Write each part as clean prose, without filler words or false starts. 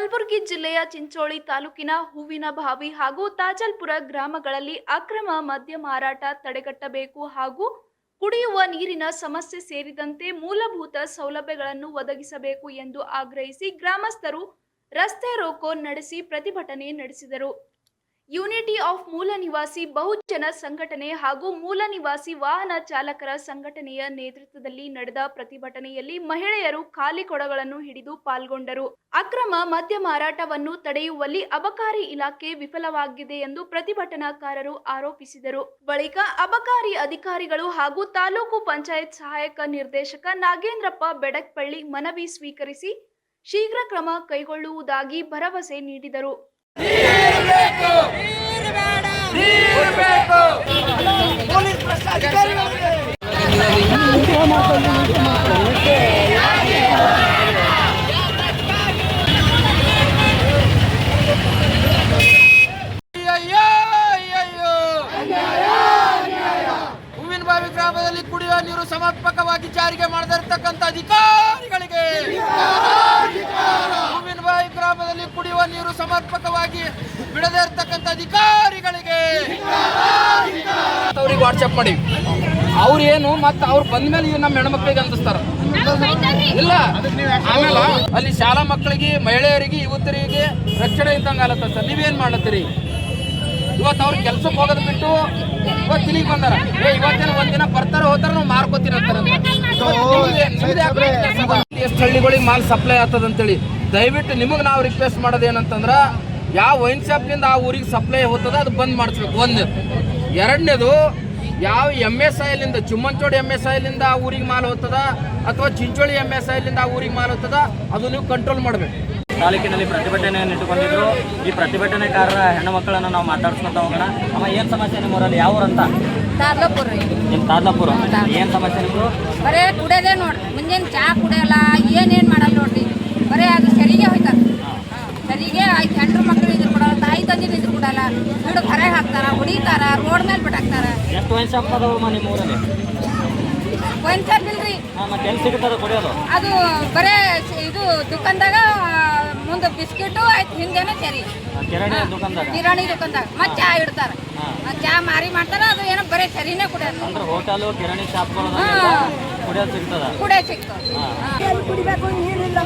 ಕಲಬುರಗಿ ಜಿಲ್ಲೆಯ ಚಿಂಚೋಳಿ ತಾಲೂಕಿನ ಹೂವಿನಬಾವಿ ಹಾಗೂ ತಾಜಲ್ಪುರ ಗ್ರಾಮಗಳಲ್ಲಿ ಅಕ್ರಮ ಮದ್ಯ ಮಾರಾಟ ತಡೆಗಟ್ಟಬೇಕು ಹಾಗೂ ಕುಡಿಯುವ ನೀರಿನ ಸಮಸ್ಯೆ ಸೇರಿದಂತೆ ಮೂಲಭೂತ ಸೌಲಭ್ಯಗಳನ್ನು ಒದಗಿಸಬೇಕು ಎಂದು ಆಗ್ರಹಿಸಿ ಗ್ರಾಮಸ್ಥರು ರಸ್ತೆ ರೋಕೋ ನಡೆಸಿ ಪ್ರತಿಭಟನೆ ನಡೆಸಿದರು. ಯೂನಿಟಿ ಆಫ್ ಮೂಲ ನಿವಾಸಿ ಬಹುಜನ ಸಂಘಟನೆ ಹಾಗೂ ಮೂಲ ನಿವಾಸಿ ವಾಹನ ಚಾಲಕರ ಸಂಘಟನೆಯ ನೇತೃತ್ವದಲ್ಲಿ ನಡೆದ ಪ್ರತಿಭಟನೆಯಲ್ಲಿ ಮಹಿಳೆಯರು ಖಾಲಿ ಕೊಡಗಳನ್ನು ಹಿಡಿದು ಪಾಲ್ಗೊಂಡರು. ಅಕ್ರಮ ಮದ್ಯ ಮಾರಾಟವನ್ನು ತಡೆಯುವಲ್ಲಿ ಅಬಕಾರಿ ಇಲಾಖೆ ವಿಫಲವಾಗಿದೆ ಎಂದು ಪ್ರತಿಭಟನಾಕಾರರು ಆರೋಪಿಸಿದರು. ಬಳಿಕ ಅಬಕಾರಿ ಅಧಿಕಾರಿಗಳು ಹಾಗೂ ತಾಲೂಕು ಪಂಚಾಯತ್ ಸಹಾಯಕ ನಿರ್ದೇಶಕ ನಾಗೇಂದ್ರಪ್ಪ ಬೆಡಕ್ಪಳ್ಳಿ ಮನವಿ ಸ್ವೀಕರಿಸಿ ಶೀಘ್ರ ಕ್ರಮ ಕೈಗೊಳ್ಳುವುದಾಗಿ ಭರವಸೆ ನೀಡಿದರು. ಹೂವಿನಬಾವಿ ಗ್ರಾಮದಲ್ಲಿ ಕುಡಿಯುವ ನೀರು ಸಮರ್ಪಕವಾಗಿ ಜಾರಿಗೆ ಮಾಡದಿರತಕ್ಕಂಥ ಅಧಿಕಾರಿಗಳಿಗೆ, ಹೂವಿನಬಾವಿ ಗ್ರಾಮದಲ್ಲಿ ಕುಡಿಯುವ ನೀರು ಸಮರ್ಪಕವಾಗಿ ಬಿಡದೇ ಇರತಕ್ಕಂಥ ಅಧಿಕಾರಿಗಳಿಗೆ ಅವ್ರಿಗೆ ವಾಟ್ಸಪ್ ಮಾಡಿ ಅವ್ರು ಏನು ಮತ್ತೆ ಅವ್ರು ಬಂದ್ಮೇಲೆ ಇವ್ ನಮ್ಮ ಹೆಣ್ಮಕ್ಳಿಗೆ ಅಂದಿಸ್ತಾರ ಇಲ್ಲ. ಆಮೇಲೆ ಅಲ್ಲಿ ಶಾಲಾ ಮಕ್ಕಳಿಗೆ, ಮಹಿಳೆಯರಿಗೆ, ಯುವತಿಯರಿಗೆ ರಕ್ಷಣೆ ಇದ್ದಂಗೆ ಆಗತ್ತ ಸರ್. ನೀವೇನ್ ಮಾಡತ್ತೀರಿ? ಇವತ್ತು ಅವ್ರು ಕೆಲ್ಸಕ್ಕೆ ಹೋಗೋದ್ ಬಿಟ್ಟು ಇವತ್ತು ಇಲ್ಲಿಗೆ ಬಂದಾರ. ಇವತ್ತೇನು ಒಂದಿನ ಬರ್ತಾರ ಹೋತಾರ ನಾವು ಮಾರ್ಕೋತೀರ ಎಷ್ಟು ಹಳ್ಳಿಗಳಿಗೆ ಮಾಲ್ ಸಪ್ಲೈ ಆಗ್ತದ ಅಂತೇಳಿ ದಯವಿಟ್ಟು ನಿಮಗೆ ನಾವು ರಿಕ್ವೆಸ್ಟ್ ಮಾಡೋದೇನಂತಂದ್ರ ಯಾವ ವೈನ್ ಶಾಪ್ನಿಂದ ಆ ಊರಿಗೆ ಸಪ್ಲೈ ಹೋಗ್ತದ ಅದು ಬಂದ್ ಮಾಡಿಸ್ಬೇಕು. ಒಂದು. ಎರಡನೇದು, ಯಾವ MSIL ಚುಮ್ಮಂಚೋಡಿ MSIL ಆ ಊರಿಗೆ ಮಾಲ್ ಹೋಗ್ತದ ಅಥವಾ ಚಿಂಚೋಳಿ MSIL ಆ ಊರಿಗೆ ಮಾಲ್ ಹೋಗ್ತದ ಅದು ನೀವು ಕಂಟ್ರೋಲ್ ಮಾಡಬೇಕು. ತಾಲೂಕಿನಲ್ಲಿ ಪ್ರತಿಭಟನೆಯನ್ನು ಇಟ್ಟುಕೊಂಡಿದ್ರು. ಈ ಪ್ರತಿಭಟನೆಕಾರರ ಹೆಣ್ಣು ಮಕ್ಕಳನ್ನು ನಾವು ಮಾತಾಡ್ಸ್ಕೊಂತ ಹೋಗೋಣ. ಅಮ್ಮ, ಏನು ಸಮಸ್ಯೆ ನಿಮ್ಮೂರಲ್ಲಿ? ಯಾವ ಊರಂತ? ತಾದ್ಲಾಪುರ. ನಿಮ್ಮ ತಾದ್ಲಾಪುರ. ಏನು ಸಮಸ್ಯೆ ನಿಮ್ಮದು? ಬರೇ ಕುಡಿಯೋದೇ ನೋಡ್ರಿ. ಮುಂಜಾನೆ ಚಹಾ ಕುಡಿಯಲ್ಲ, ಏನೇನು ಮಾಡಲ್ಲ ನೋಡ್ರಿ. ಬರೇ ಅದು ಸರಿಗೆ ಹೋಯ್ತಾರೆ. ಸರಿಗೆ ಆಯ್ತು. ಹೆಣ್ಣು ಮಕ್ಕಳು ಇದ್ರು ಕೊಡಲ್ಲ, ತಾಯಿ ತಂದೆ ಇದ್ರು ಕೊಡಲ್ಲ. ಬಿಡು ಹೊರಗೆ ಹಾಕ್ತಾರ, ಹೊಡಿತಾರ, ರೋಡ್ ಮೇಲೆ ಬಿಟ್ಟಾಕ್ತಾರ. ಎಷ್ಟು ವೈನ್ ಶಾಪ್ ಅದಾವಮ್ಮ ನಿಮ್ಮ ಊರಲ್ಲಿ? ವೈನ್ ಶಾಪ್ ಇಲ್ರಿ. ಮತ್ತೆ ಎಲ್ಲಿ ಸಿಗುತ್ತದೆ ಕುಡಿಯೋದು? ಅದು ಬರೇ ಇದು ದುಕಾನ್ದಾಗ ಮುಂದೆ ಬಿಸ್ಕಿಟು ಆಯ್ತು, ಹಿಂದೆನೇ ಸರಿ ಕಿರಾಣಿ ದುಕಾನ್ದಾಗ ಮತ್ತೆ ಚಹಾ ಇಡ್ತಾರ. ಚಹಾ ಮಾರಿ ಮಾಡ್ತಾರ. ಅದು ಏನೋ ಬರೇ ಸರಿನೇ ಕುಡಿಯೋದು. ಅಂದ್ರೆ ಹೋಟೆಲು, ಕಿರಾಣಿ ಶಾಪ್ಗಳು ಕುಡಿಯೋದು ಸಿಗ್ತದ? ಕುಡಿಯೋದು ಸಿಗ್ತದೆ. ಕುಡಿಬೇಕು, ನೀರಿಲ್ಲ.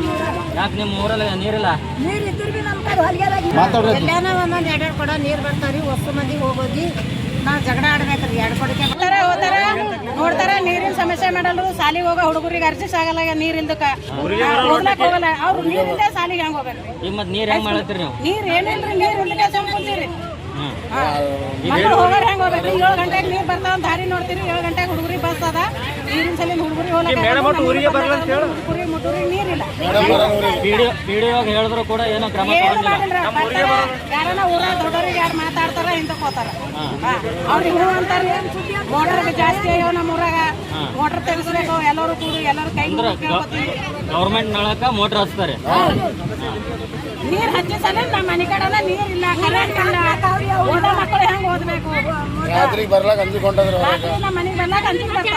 ಯಾಕೆ ನಿಮ್ಮ ಊರಲ್ಲಿ ನೀರಿಲ್ಲ? ನೀರು ಇದ್ರೂ ಭೀ ನಮ್ಮ ಕಡೆ ಎಲ್ಲಾನ ಒಂದೊಂದು ಎರಡು ಕೊಡ ನೀರು ಬರ್ತಾವ್ರಿ. ಹೊಸ ಮಂದಿ ಹೋಗೋಗಿ ನಾವು ಜಗಳ ಆಡ್ಬೇಕ್ರಿ. ಎರಡು ಕೊಡಕ್ಕೆ ಹೋಗ್ತಾರ, ನೋಡ್ತಾರ, ನೀರಿನ ಸಮಸ್ಯೆ ಮಾಡಲ್ರು. ಸಾಲಿಗೆ ಹೋಗೋ ಹುಡುಗರಿಗೆ ಅರ್ಜಿಸ್ ಆಗಲ್ಲ. ನೀರ್ ಇಲ್ದಕ್ಕ ಹೋಗ್ಲಕ್ ಹೋಗಲ್ಲ. ಅವ್ರು ನೀರಿಂದ ಸಾಲಿಗೆ ಹೆಂಗ್ ಹೋಗ್ಬೇಕ್ರಿ? ಈಗ ಮತ್ತೆ ನೀರ್ ಹೆಂಗ್ ಮಾಡತ್ತೀರಿ ನೀವು? ನೀರ್ ಏನಿಲ್ರಿ, ನೀರ್ ಇಲ್ದಕ್ಕೆ ಸುಮ್ಕೊಂತೀರಿ. ಮಕ್ಕಳು ಹೋಗೋರು ಹೆಂಗ್ ಹೋಗ್ಬೇಕ್ರಿ? 7 ಗಂಟೆಗೆ ನೀರ್ ಬರ್ತಾವ, ದಾರಿ ನೋಡ್ತೀರಿ. 7 ಗಂಟೆಗೆ ಹುಡುಗರಿಗೆ ಬಸ್ ಅದ. ನೀರಿನ ಸಲ ಹುಡುಗರಿಗೆ ಹುಡುಗರಿಗೆ ಮುಟ್ಟೂರಿಗೆ ನೀರಿಲ್ಲ. ವಿಡಿಯೋಗೆ ಹೇಳಿದ್ರು ಕೂಡ ಏನೋ ಕ್ರಮ ಯಾರನ್ನ ಊರ ದೊಡ್ಡವ್ರಿಗೆ ಯಾರು ಮಾತಾಡ್ತಾರ ಹಿಂದಕ್ಕೆ ಹೋತಾರ. ಅವ್ರಿಗೆ ಹೂ ಅಂತಾರೆ. ಮೋಟರ್ ಜಾಸ್ತಿ ಆಗ್ಯಾವ ನಮ್ಮ ಊರಾಗ. ಮೋಟರ್ ತೆಗಿಸ್ಬೇಕು. ಎಲ್ಲರೂ ಕೂಡಿ ಎಲ್ಲರೂ ಕೈ ಗೌರ್ಮೆಂಟ್ ನಳಕ ಮೋಟರ್ ಹಚ್ತಾರೆ. ನೀರ್ ಹಚ್ಚಿ ಸಲ ನಮ್ಮ ಮನೆ ಕಡೆ ನೀರ್ ಇಲ್ಲ, ಕರೆಂಟ್ ಇಲ್ಲ. ಓದೋ ಮಕ್ಕಳು ಹೆಂಗ್ ಓದ್ಬೇಕು? ಬರ್ಲಾಕ ಅಂಜಿಕೊಂಡ್ರ ನಮ್ಮ ಮನೆಗೆ ಬರ್ಲಾಕ ಅಂಜಿಕೊಂಡ್ರ